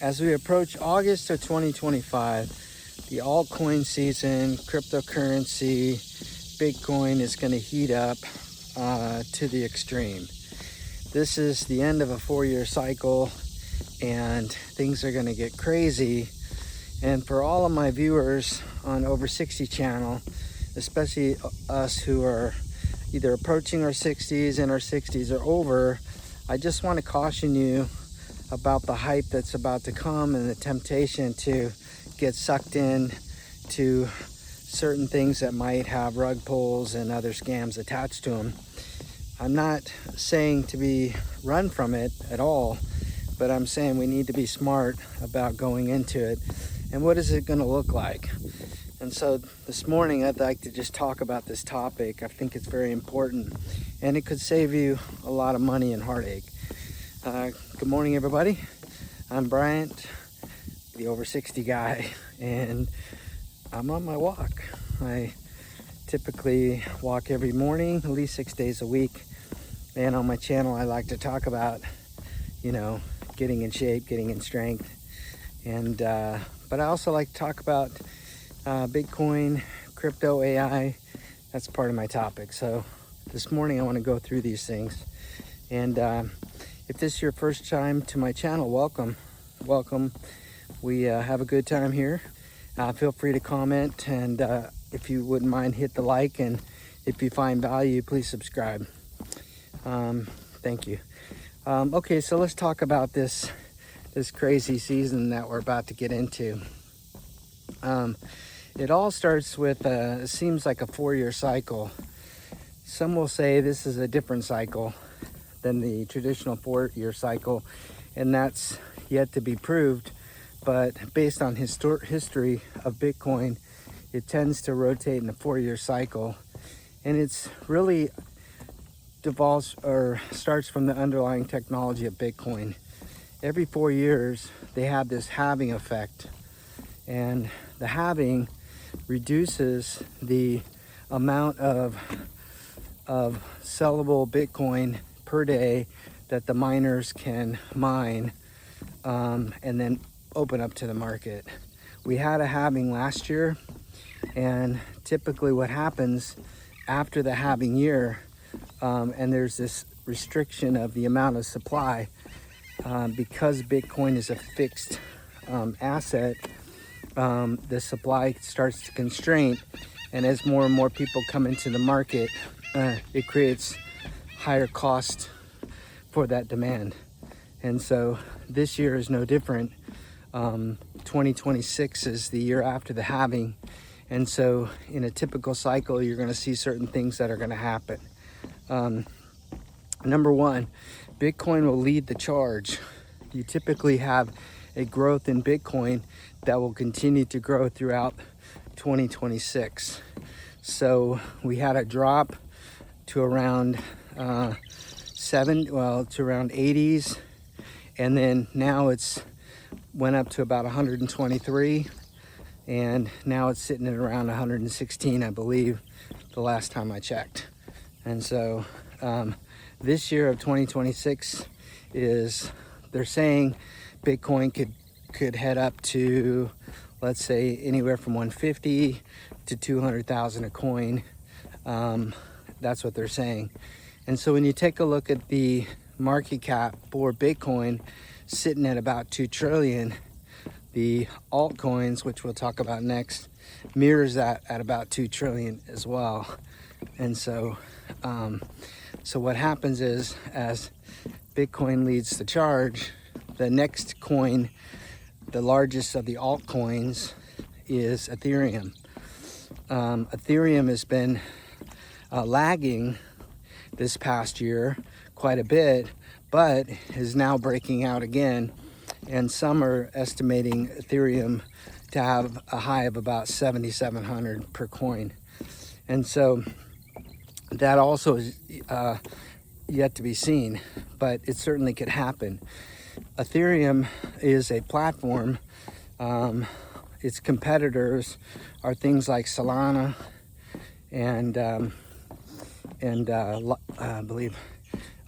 As we approach August of 2025, the altcoin season, cryptocurrency, Bitcoin is going to heat up to the extreme. This is the end of a 4-year cycle, and things are going to get crazy. And for all of my viewers on Over 60 channel, especially us who are either approaching our 60s, in our 60s, or over, I just want to caution you about the hype that's about to come and the temptation to get sucked in to certain things that might have rug pulls and other scams attached to them. I'm not saying to be run from it at all, but I'm saying we need to be smart about going into it. And what is it going to look like? And so this morning I'd like to just talk about this topic. I think it's very important, and it could save you a lot of money and heartache. Good morning, everybody. I'm Bryant, the Over 60 guy, and I'm on my walk. I typically walk every morning, at least 6 days a week. And on my channel, I like to talk about, getting in shape, getting in strength. And but I also like to talk about Bitcoin, crypto, AI. That's part of my topic. So this morning I want to go through these things. And if this is your first time to my channel, welcome. We have a good time here. Feel free to comment, and if you wouldn't mind, hit the like, and if you find value, please subscribe. Thank you. Okay, so let's talk about this crazy season that we're about to get into. It all starts with it seems like a 4-year cycle. Some will say this is a different cycle than the traditional 4-year cycle, and that's yet to be proved. But based on history of Bitcoin, it tends to rotate in a 4-year cycle, and it's really devolves or starts from the underlying technology of Bitcoin. Every 4 years, they have this halving effect, and the halving reduces the amount of sellable Bitcoin per day that the miners can mine and then open up to the market. We had a halving last year, and typically what happens after the halving year, and there's this restriction of the amount of supply, because Bitcoin is a fixed asset, the supply starts to constrain, and as more and more people come into the market, it creates higher cost for that demand. And so this year is no different. 2026 is the year after the halving, and so in a typical cycle, you're going to see certain things that are going to happen. Number one, Bitcoin will lead the charge. You typically have a growth in Bitcoin that will continue to grow throughout 2026. So we had a drop to around to around 80s, and then now it's went up to about 123, and now it's sitting at around 116, I believe, the last time I checked. And so this year of 2026 is, they're saying Bitcoin could head up to, let's say, anywhere from 150 to 200,000 a coin. That's what they're saying. And so when you take a look at the market cap for Bitcoin sitting at about 2 trillion, the altcoins, which we'll talk about next, mirrors that at about 2 trillion as well. And so what happens is, as Bitcoin leads the charge, the next coin, the largest of the altcoins, is Ethereum. Ethereum has been lagging this past year quite a bit, but is now breaking out again, and some are estimating Ethereum to have a high of about 7,700 per coin. And so that also is yet to be seen, but it certainly could happen. Ethereum is a platform. Its competitors are things like Solana and I believe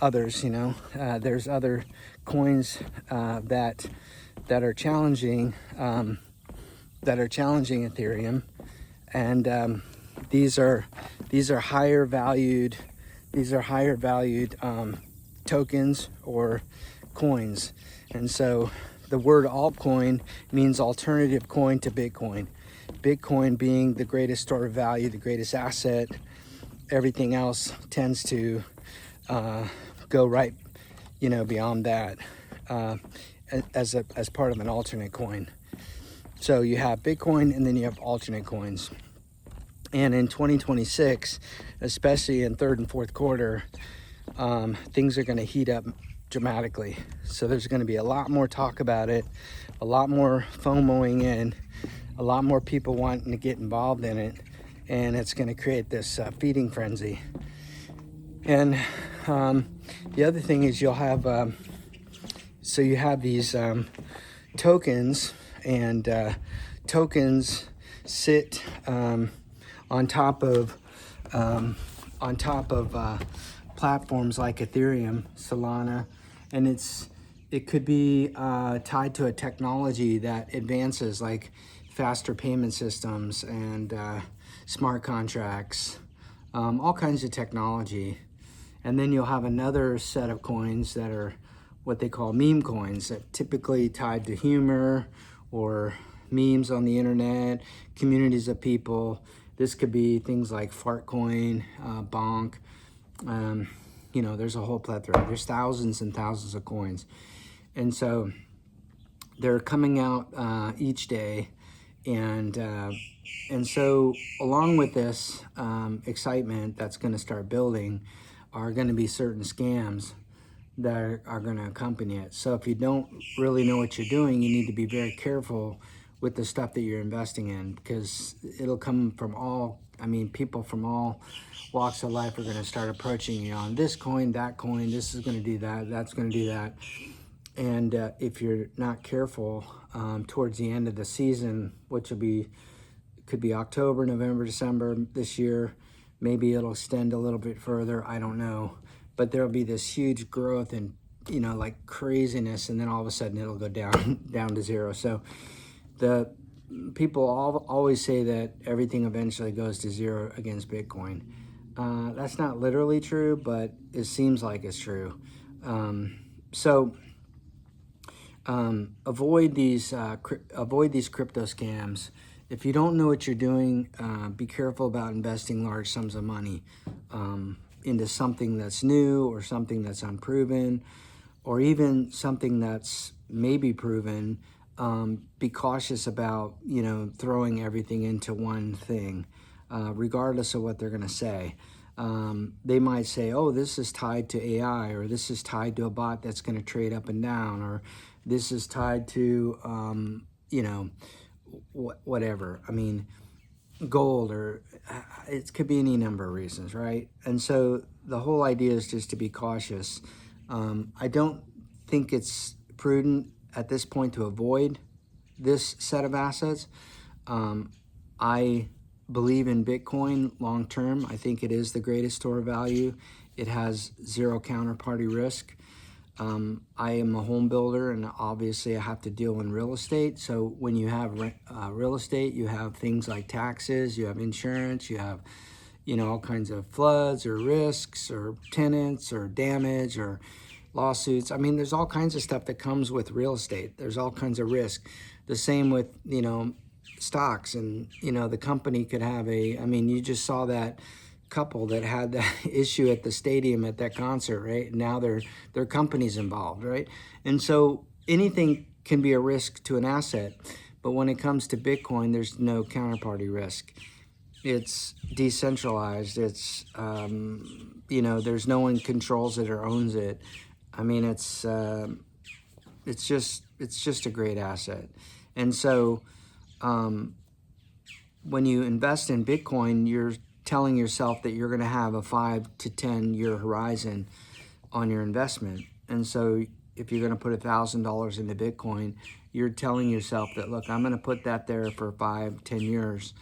others. There's other coins that that are challenging Ethereum, and these are higher valued tokens or coins. And so the word altcoin means alternative coin to Bitcoin. Bitcoin being the greatest store of value, the greatest asset. Everything else tends to go right, beyond that, as part of an alternate coin. So you have Bitcoin and then you have alternate coins. And in 2026, especially in third and fourth quarter, things are going to heat up dramatically. So there's going to be a lot more talk about it, a lot more FOMOing in, a lot more people wanting to get involved in it, and it's going to create this feeding frenzy. And the other thing is you'll have, you have these tokens, and tokens sit on top of platforms like Ethereum, Solana, and it could be tied to a technology that advances, like faster payment systems and smart contracts, all kinds of technology. And then you'll have another set of coins that are what they call meme coins, that typically tied to humor or memes on the internet, communities of people. This could be things like Fartcoin, Bonk. There's a whole plethora. There's thousands and thousands of coins. And so they're coming out each day. And so along with this excitement that's going to start building are going to be certain scams that are going to accompany it. So if you don't really know what you're doing, you need to be very careful with the stuff that you're investing in, because it'll come from people from all walks of life are going to start approaching you on this coin, that coin, this is going to do that, that's going to do that. And if you're not careful, towards the end of the season, which could be October, November, December this year, maybe it'll extend a little bit further, I don't know. But there'll be this huge growth and, like craziness, and then all of a sudden it'll go down to zero. So the people always say that everything eventually goes to zero against Bitcoin. That's not literally true, but it seems like it's true. Avoid these crypto scams. If you don't know what you're doing, be careful about investing large sums of money into something that's new or something that's unproven, or even something that's maybe proven. Be cautious about throwing everything into one thing, regardless of what they're going to say. They might say, oh, this is tied to AI, or this is tied to a bot that's going to trade up and down, or this is tied to whatever. Gold, or it could be any number of reasons, right? And so the whole idea is just to be cautious. I don't think it's prudent at this point to avoid this set of assets. I believe in Bitcoin long term. I think it is the greatest store of value. It has zero counterparty risk. I am a home builder, and obviously I have to deal in real estate. So when you have real estate, you have things like taxes, you have insurance, you have all kinds of floods or risks or tenants or damage or lawsuits. There's all kinds of stuff that comes with real estate. There's all kinds of risk. The same with stocks, and the company could have you just saw that couple that had that issue at the stadium at that concert, right? Now their company's involved, right? And so anything can be a risk to an asset, but when it comes to Bitcoin, there's no counterparty risk. It's decentralized. It's there's no one controls it or owns it. It's just a great asset. And so when you invest in Bitcoin, you're telling yourself that you're going to have a 5 to 10 year horizon on your investment. And so if you're going to put $1,000 into Bitcoin, you're telling yourself that, look, I'm going to put that there for 5, 10 years.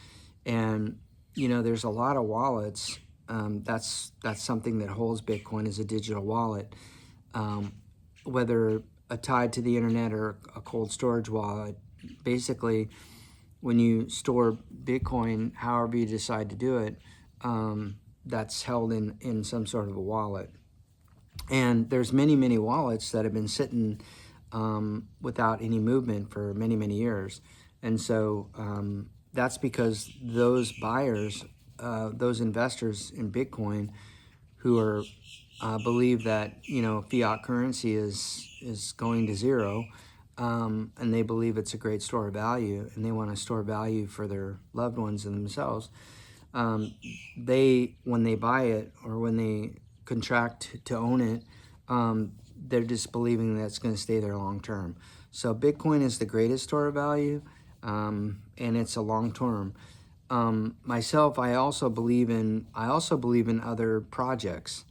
And, there's a lot of wallets. That's something that holds Bitcoin as a digital wallet. Whether tied to the internet or a cold storage wallet. Basically, when you store Bitcoin, however you decide to do it, that's held in some sort of a wallet. And there's many wallets that have been sitting without any movement for many years. And so that's because those buyers, those investors in Bitcoin who are believe that, you know, fiat currency is going to zero, and they believe it's a great store of value, and they want to store value for their loved ones and themselves. When they buy it or when they contract to own it, they're just believing that it's going to stay there long term. So Bitcoin is the greatest store of value, and it's a long term. Myself, I also believe in other projects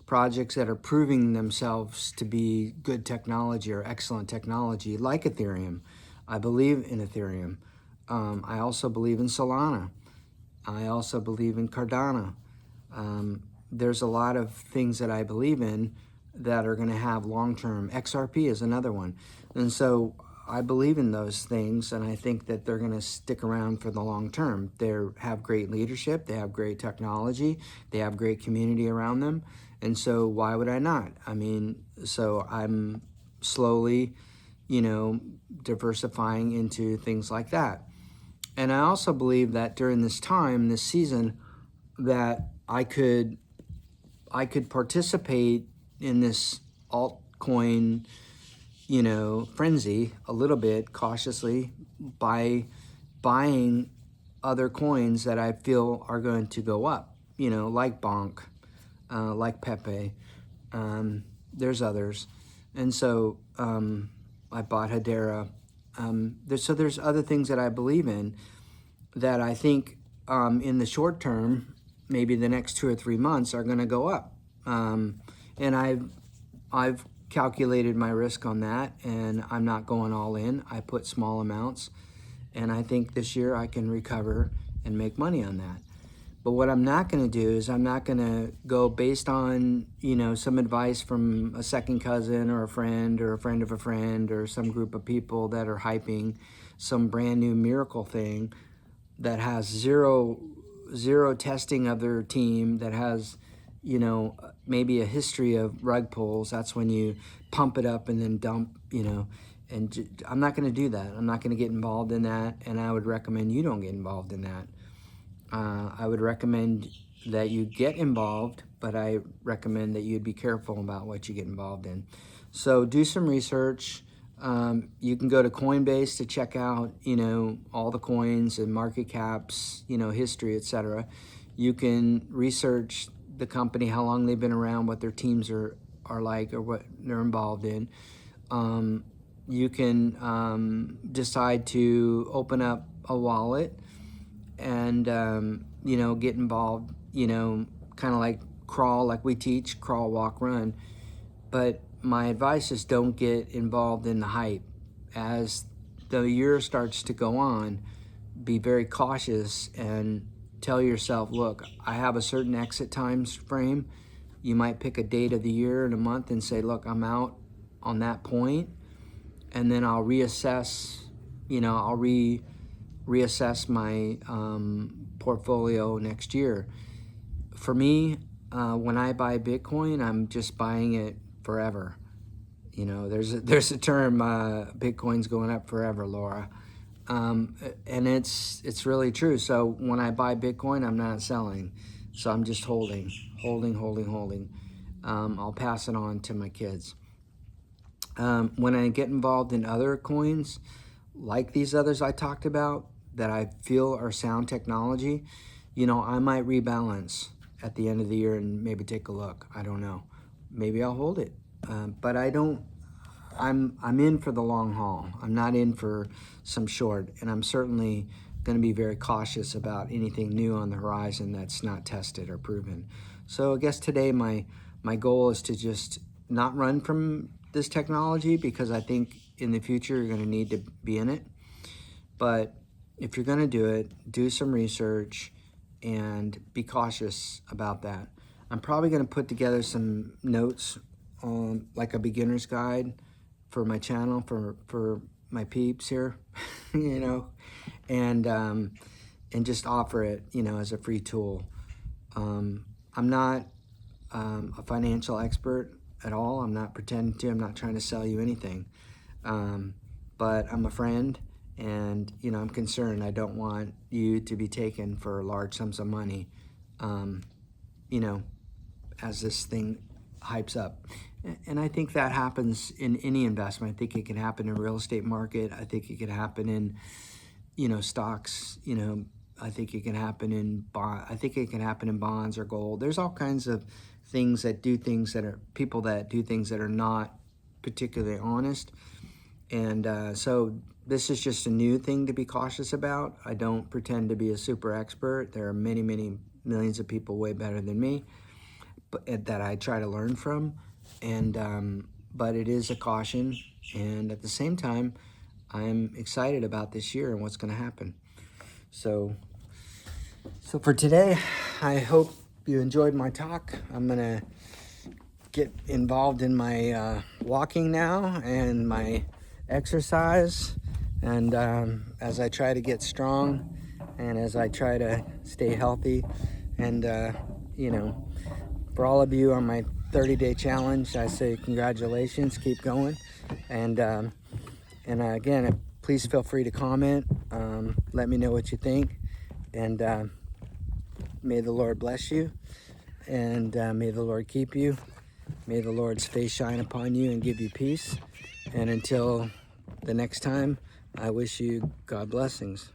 that are proving themselves to be good technology or excellent technology, like Ethereum. I believe in Ethereum. I also believe in Solana. I also believe in Cardano. There's a lot of things that I believe in that are going to have long-term. XRP is another one. And so I believe in those things, and I think that they're going to stick around for the long term. They have great leadership, they have great technology, they have great community around them, and so why would I not? I mean, so I'm slowly, you know, diversifying into things like that. And I also believe that during this time, this season, that I could participate in this altcoin, you know, frenzy a little bit cautiously by buying other coins that I feel are going to go up, you know, like Bonk, like Pepe. There's others. And so I bought Hedera. There's other things that I believe in that I think in the short term, maybe the next 2 or 3 months, are going to go up. And I've calculated my risk on that, and I'm not going all in. I put small amounts, and I think this year I can recover and make money on that. But what I'm not going to do is I'm not going to go based on, you know, some advice from a second cousin or a friend of a friend or some group of people that are hyping some brand new miracle thing that has zero testing of their team, that has, you know, maybe a history of rug pulls. That's when you pump it up and then dump, you know. And I'm not going to do that. I'm not going to get involved in that, and I would recommend you don't get involved in that. I would recommend that you get involved, but I recommend that you'd be careful about what you get involved in. So do some research. You can go to Coinbase to check out, you know, all the coins and market caps, you know, history, etc. You can research the company, how long they've been around, what their teams are like, or what they're involved in. You can decide to open up a wallet and, you know, get involved, you know, kind of like crawl, like we teach, crawl, walk, run. But my advice is don't get involved in the hype. As the year starts to go on, be very cautious and tell yourself, look, I have a certain exit time frame. You might pick a date of the year and a month and say, look, I'm out on that point, and then I'll reassess, you know, I'll reassess my portfolio next year. For me, when I buy Bitcoin, I'm just buying it forever. You know, there's a term, Bitcoin's going up forever, Laura. And it's really true. So when I buy Bitcoin, I'm not selling. So I'm just holding. I'll pass it on to my kids. When I get involved in other coins, like these others I talked about, that I feel are sound technology, you know, I might rebalance at the end of the year and maybe take a look. I don't know. Maybe I'll hold it. But I don't, I'm in for the long haul. I'm not in for some short, and I'm certainly going to be very cautious about anything new on the horizon that's not tested or proven. So I guess today my goal is to just not run from this technology, because I think in the future you're going to need to be in it. But if you're going to do it, do some research and be cautious about that. I'm probably going to put together some notes on, like a beginner's guide for my channel, for my peeps here, you know, and just offer it, you know, as a free tool. I'm not a financial expert at all. I'm not pretending to. I'm not trying to sell you anything. But I'm a friend, and, you know, I'm concerned. I don't want you to be taken for large sums of money, you know, as this thing hypes up. And I think that happens in any investment. I think it can happen in real estate market. I think it can happen in, you know, stocks. You know, I think it can happen in I think it can happen in bonds or gold. There's all kinds of things that do things that are, people that do things that are not particularly honest. And so this is just a new thing to be cautious about. I don't pretend to be a super expert. There are many, many millions of people way better than me, but that I try to learn from. And but it is a caution, and at the same time, I'm excited about this year and what's going to happen. So for today, I hope you enjoyed my talk. I'm going to get involved in my walking now and my exercise, and as I try to get strong and as I try to stay healthy. And you know, for all of you on my 30-day challenge, I say congratulations, keep going. And again, please feel free to comment. Let me know what you think. And may the Lord bless you. And may the Lord keep you. May the Lord's face shine upon you and give you peace. And until the next time, I wish you God blessings.